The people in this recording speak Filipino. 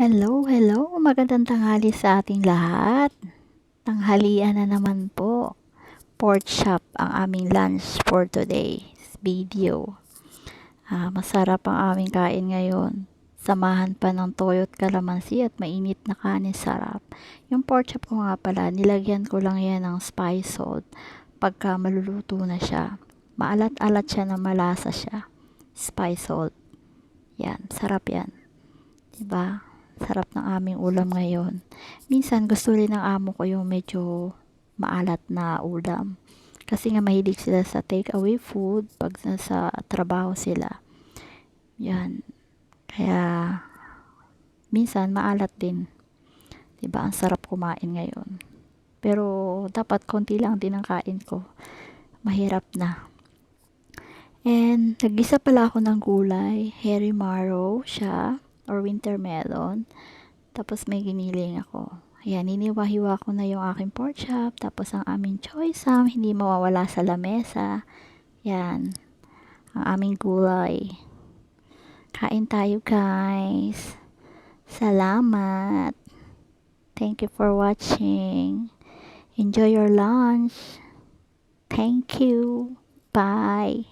Hello, hello. Magandang tanghali sa ating lahat. Tanghalian na naman po. Pork chop ang aming lunch for today's video. Masarap ang aming kain ngayon. Samahan pa ng toyo't kalamansi at mainit na kanin, sarap. Yung pork chop ko nga pala, nilagyan ko lang yan ng spice salt pagka maluluto na siya. Maalat-alat siya na malasa siya. Spice salt. Yan, sarap yan. Diba? Sarap ng aming ulam ngayon. Minsan gusto rin ng amo ko yung medyo maalat na ulam. Kasi nga mahilig sila sa take away food pag nasa trabaho sila. Yan. Kaya minsan maalat din. Diba? Ang sarap kumain ngayon. Pero dapat konti lang din ang kain ko. Mahirap na. And nagisa pala ako ng gulay. Hairy marrow siya or winter melon. Tapos may giniling ako. Ayan, hiniwa-hiwa ko na yung aking pork chop. Tapos ang aming choy sam, hindi mawawala sa lamesa. Yan, ang aming gulay. Kain tayo guys. Salamat. Thank you for watching. Enjoy your lunch. Thank you. Bye.